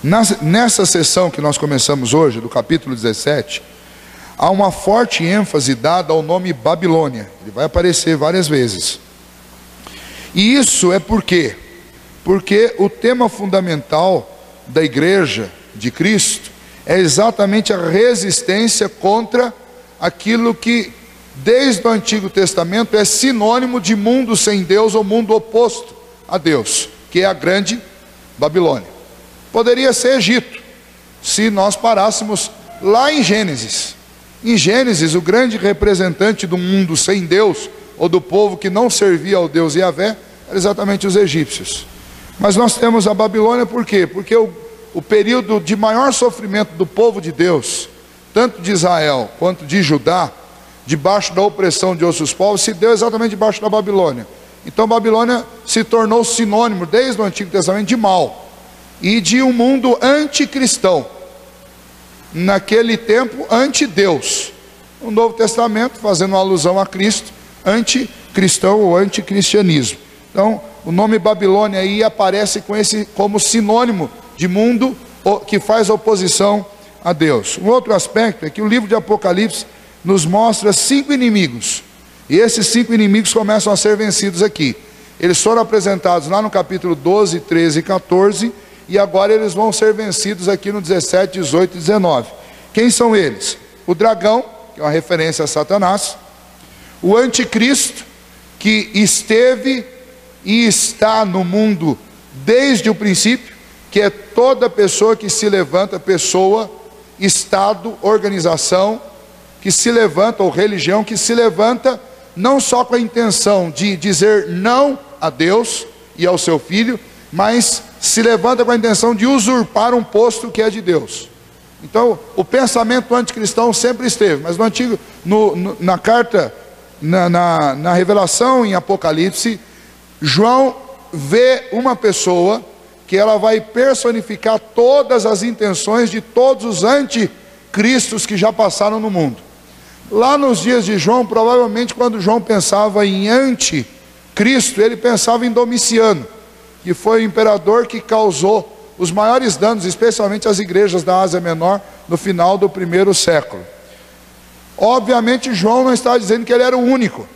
Nessa sessão que nós começamos hoje, do capítulo 17, há uma forte ênfase dada ao nome Babilônia. Ele vai aparecer várias vezes. E isso é por quê? Porque o tema fundamental da igreja de Cristo é exatamente a resistência contra aquilo que, desde o Antigo Testamento, é sinônimo de mundo sem Deus ou mundo oposto a Deus, que é a grande Babilônia. Poderia ser Egito, se nós parássemos lá em Gênesis. Em Gênesis, o grande representante do mundo sem Deus, ou do povo que não servia ao Deus Yahvé, eram exatamente os egípcios. Mas nós temos a Babilônia por quê? Porque o período de maior sofrimento do povo de Deus, tanto de Israel quanto de Judá, debaixo da opressão de outros povos, se deu exatamente debaixo da Babilônia. Então Babilônia se tornou sinônimo, desde o Antigo Testamento, de mal e de um mundo anticristão. Naquele tempo, anti-Deus. No Novo Testamento, fazendo uma alusão a Cristo, anticristão ou anticristianismo. Então, o nome Babilônia aí aparece como sinônimo de mundo que faz oposição a Deus. Um outro aspecto é que o livro de Apocalipse nos mostra 5 inimigos. E esses 5 inimigos começam a ser vencidos aqui. Eles foram apresentados lá no capítulo 12, 13 e 14, e agora eles vão ser vencidos aqui no 17, 18 e 19. Quem são eles? O dragão, que é uma referência a Satanás. O anticristo, que esteve e está no mundo desde o princípio, que é toda pessoa que se levanta, pessoa, estado, organização, que se levanta, ou religião, que se levanta não só com a intenção de dizer não a Deus e ao seu Filho, mas se levanta com a intenção de usurpar um posto que é de Deus. Então, o pensamento anticristão sempre esteve, mas no Antigo, na carta, na revelação em Apocalipse, João vê uma pessoa que ela vai personificar todas as intenções de todos os anticristos que já passaram no mundo. Lá nos dias de João, provavelmente quando João pensava em anticristo, ele pensava em Domiciano, que foi o imperador que causou os maiores danos, especialmente às igrejas da Ásia Menor, no final do 1º século. Obviamente João não está dizendo que ele era o único,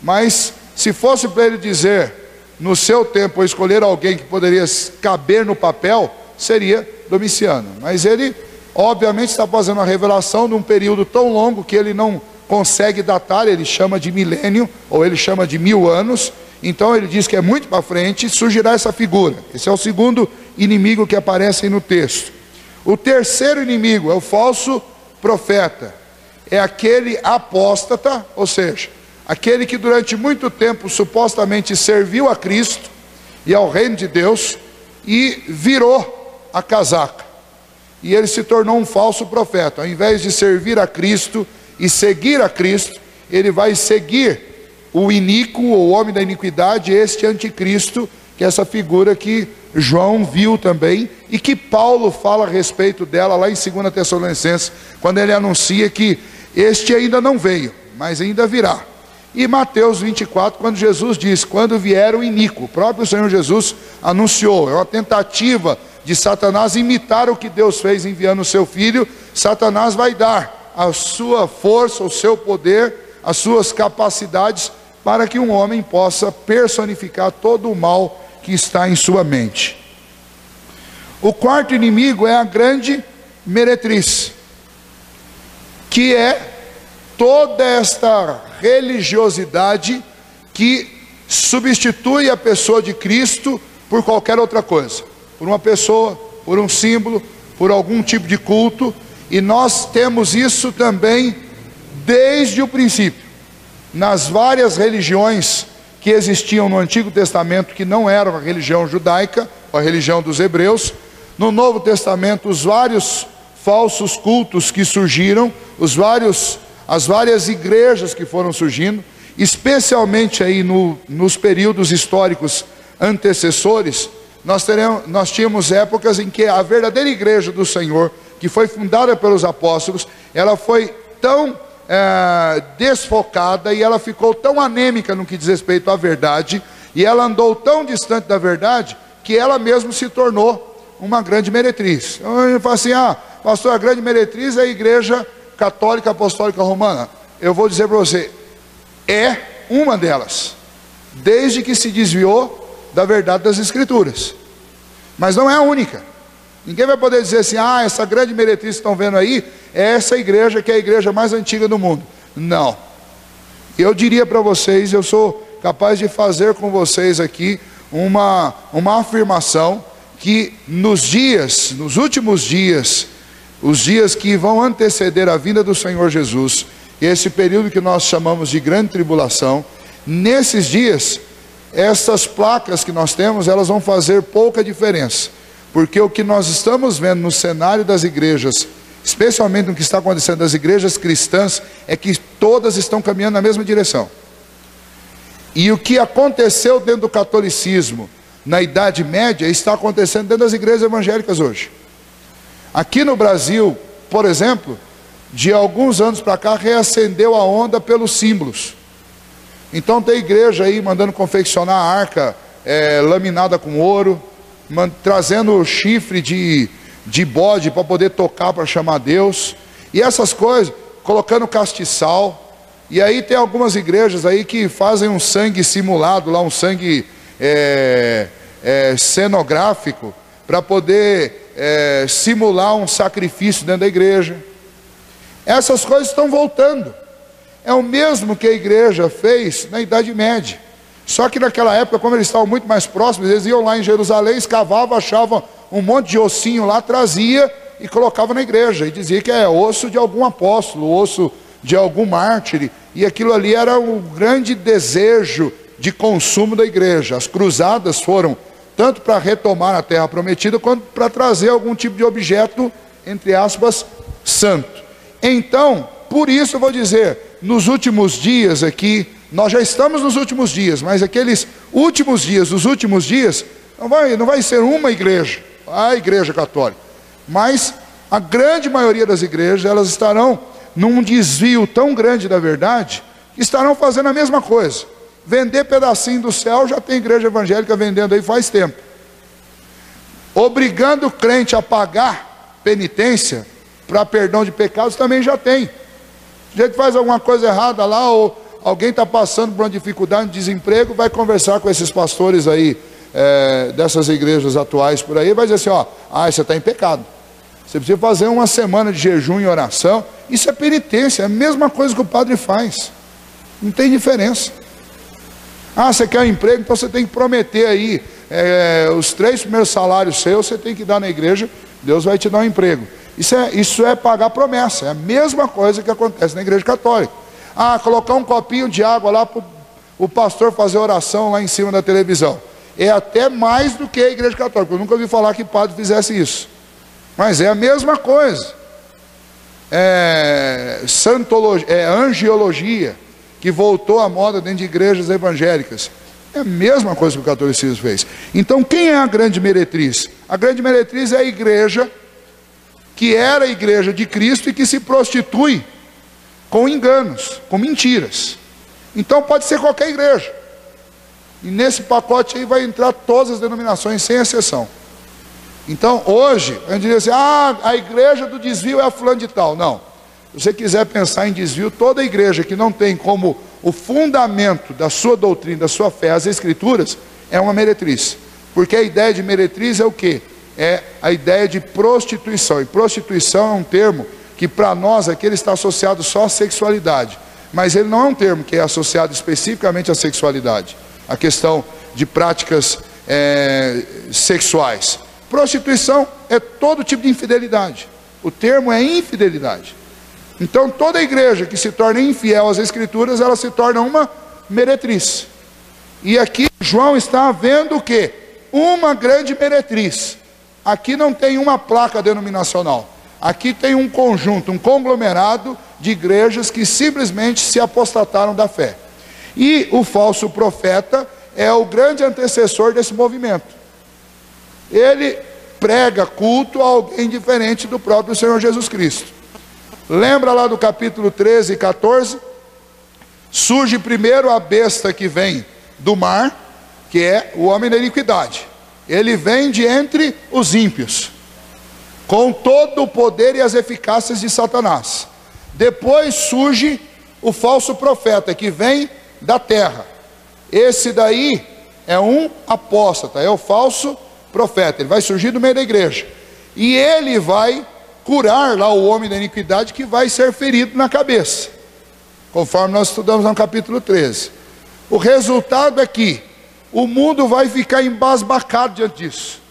mas se fosse para ele dizer, no seu tempo, escolher alguém que poderia caber no papel, seria Domiciano. Mas ele, obviamente, está fazendo a revelação de um período tão longo que ele não consegue datar, ele chama de milênio, ou ele chama de 1000 anos. Então ele diz que é muito para frente, surgirá essa figura. Esse é o segundo inimigo que aparece aí no texto. O terceiro inimigo é o falso profeta. É aquele apóstata, ou seja, aquele que durante muito tempo supostamente serviu a Cristo e ao reino de Deus e virou a casaca. E ele se tornou um falso profeta. Ao invés de servir a Cristo e seguir a Cristo, ele vai seguir o iníquo, ou o homem da iniquidade, este anticristo, que é essa figura que João viu também, e que Paulo fala a respeito dela lá em 2 Tessalonicenses, quando ele anuncia que este ainda não veio, mas ainda virá. E Mateus 24, quando Jesus diz, quando vier o iníquo, o próprio Senhor Jesus anunciou, é uma tentativa de Satanás imitar o que Deus fez enviando o seu Filho. Satanás vai dar a sua força, o seu poder, as suas capacidades, para que um homem possa personificar todo o mal que está em sua mente. O quarto inimigo é a grande meretriz, que é toda esta religiosidade que substitui a pessoa de Cristo por qualquer outra coisa, por uma pessoa, por um símbolo, por algum tipo de culto. E nós temos isso também desde o princípio, nas várias religiões que existiam no Antigo Testamento, que não eram a religião judaica, ou a religião dos hebreus. No Novo Testamento, os vários falsos cultos que surgiram, as várias igrejas que foram surgindo, especialmente aí nos períodos históricos antecessores, nós tínhamos épocas em que a verdadeira igreja do Senhor, que foi fundada pelos apóstolos, ela foi tão desfocada, e ela ficou tão anêmica no que diz respeito à verdade, e ela andou tão distante da verdade, que ela mesma se tornou uma grande meretriz. Então ele fala assim: ah, pastor, a grande meretriz é a Igreja Católica Apostólica Romana. Eu vou dizer para você, é uma delas, desde que se desviou da verdade das Escrituras, mas não é a única. Ninguém vai poder dizer assim: ah, essa grande meretriz que estão vendo aí, é essa igreja que é a igreja mais antiga do mundo. Não. Eu diria para vocês, eu sou capaz de fazer com vocês aqui uma afirmação, que nos últimos dias, os dias que vão anteceder a vinda do Senhor Jesus, esse período que nós chamamos de grande tribulação, nesses dias, essas placas que nós temos, elas vão fazer pouca diferença, porque o que nós estamos vendo no cenário das igrejas, especialmente no que está acontecendo das igrejas cristãs, é que todas estão caminhando na mesma direção. E o que aconteceu dentro do catolicismo na Idade Média está acontecendo dentro das igrejas evangélicas hoje. Aqui no Brasil, por exemplo, de alguns anos para cá, reacendeu a onda pelos símbolos. Então tem igreja aí mandando confeccionar a arca laminada com ouro, trazendo chifre de bode para poder tocar, para chamar Deus, e essas coisas, colocando castiçal. E aí tem algumas igrejas aí que fazem um sangue simulado lá, um sangue cenográfico, para poder simular um sacrifício dentro da igreja. Essas coisas estão voltando. É o mesmo que a igreja fez na Idade Média. Só que naquela época, como eles estavam muito mais próximos, eles iam lá em Jerusalém, escavavam, achavam um monte de ossinho lá, trazia e colocava na igreja, e dizia que é osso de algum apóstolo, osso de algum mártir, e aquilo ali era um grande desejo de consumo da igreja. As cruzadas foram tanto para retomar a terra prometida, quanto para trazer algum tipo de objeto, entre aspas, santo. Então, por isso eu vou dizer, nos últimos dias aqui, nós já estamos nos últimos dias, mas aqueles últimos dias, os últimos dias, não vai ser uma igreja, a igreja católica, mas a grande maioria das igrejas, elas estarão num desvio tão grande da verdade, que estarão fazendo a mesma coisa. Vender pedacinho do céu, já tem igreja evangélica vendendo aí faz tempo. Obrigando o crente a pagar penitência para perdão de pecados, também já tem. Se a gente faz alguma coisa errada lá, ou alguém está passando por uma dificuldade de desemprego, vai conversar com esses pastores aí, dessas igrejas atuais por aí, vai dizer assim: ó, você está em pecado, você precisa fazer uma semana de jejum e oração. Isso é penitência, é a mesma coisa que o padre faz, não tem diferença. Você quer um emprego, então você tem que prometer aí, os 3 primeiros salários seus, você tem que dar na igreja, Deus vai te dar um emprego. Isso é pagar promessa, é a mesma coisa que acontece na igreja católica. Colocar um copinho de água lá para o pastor fazer oração lá em cima da televisão, é até mais do que a igreja católica. Eu nunca ouvi falar que padre fizesse isso, mas é a mesma coisa. Angiologia, que voltou à moda dentro de igrejas evangélicas, é a mesma coisa que o catolicismo fez. Então quem é a grande meretriz? A grande meretriz é a igreja que era a igreja de Cristo e que se prostitui com enganos, com mentiras. Então pode ser qualquer igreja, e nesse pacote aí vai entrar todas as denominações, sem exceção. Então hoje, a gente diz assim: a igreja do desvio é a fulano de tal. Não, se você quiser pensar em desvio, toda igreja que não tem como o fundamento da sua doutrina, da sua fé, as escrituras, é uma meretriz. Porque a ideia de meretriz é o quê? É a ideia de prostituição. E prostituição é um termo que para nós aqui ele está associado só à sexualidade, mas ele não é um termo que é associado especificamente à sexualidade, a questão de práticas sexuais. Prostituição é todo tipo de infidelidade. O termo é infidelidade. Então toda igreja que se torna infiel às escrituras, ela se torna uma meretriz. E aqui João está vendo o quê? Uma grande meretriz. Aqui não tem uma placa denominacional. Aqui tem um conjunto, um conglomerado de igrejas que simplesmente se apostataram da fé. E o falso profeta é o grande antecessor desse movimento. Ele prega culto a alguém diferente do próprio Senhor Jesus Cristo. Lembra lá do capítulo 13 e 14? Surge primeiro a besta que vem do mar, que é o homem da iniquidade. ele vem de entre os ímpios, com todo o poder e as eficácias de Satanás. Depois surge o falso profeta, que vem da terra. Esse daí é um apóstata, é o falso profeta. Ele vai surgir do meio da igreja, e ele vai curar lá o homem da iniquidade, que vai ser ferido na cabeça, conforme nós estudamos no capítulo 13. O resultado é que o mundo vai ficar embasbacado diante disso.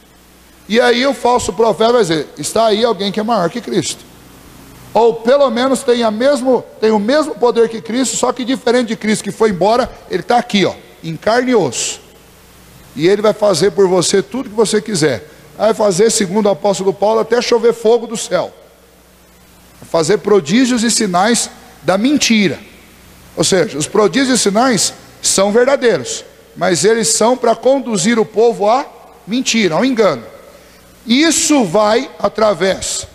E aí o falso profeta vai dizer: está aí alguém que é maior que Cristo, ou pelo menos tem o mesmo poder que Cristo, só que diferente de Cristo que foi embora, ele está aqui, ó, em carne e osso, e ele vai fazer por você tudo que você quiser. Vai fazer, segundo o apóstolo Paulo, até chover fogo do céu, vai fazer prodígios e sinais da mentira. Ou seja, os prodígios e sinais são verdadeiros, mas eles são para conduzir o povo à mentira, ao engano. Isso vai, através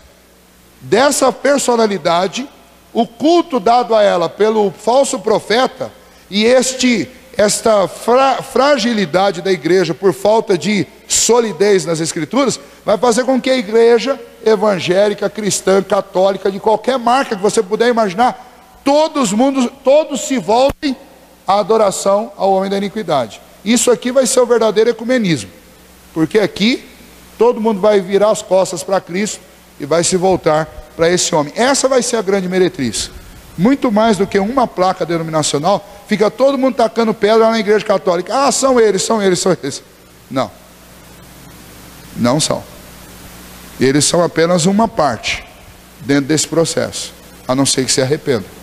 dessa personalidade, o culto dado a ela pelo falso profeta, e esta fragilidade da igreja por falta de solidez nas escrituras, vai fazer com que a igreja evangélica, cristã, católica, de qualquer marca que você puder imaginar, todos se voltem à adoração ao homem da iniquidade. Isso aqui vai ser o verdadeiro ecumenismo, porque aqui todo mundo vai virar as costas para Cristo e vai se voltar para esse homem. Essa vai ser a grande meretriz. Muito mais do que uma placa denominacional, fica todo mundo tacando pedra lá na igreja católica. Ah, são eles. Não, não são. Eles são apenas uma parte dentro desse processo, a não ser que se arrependam.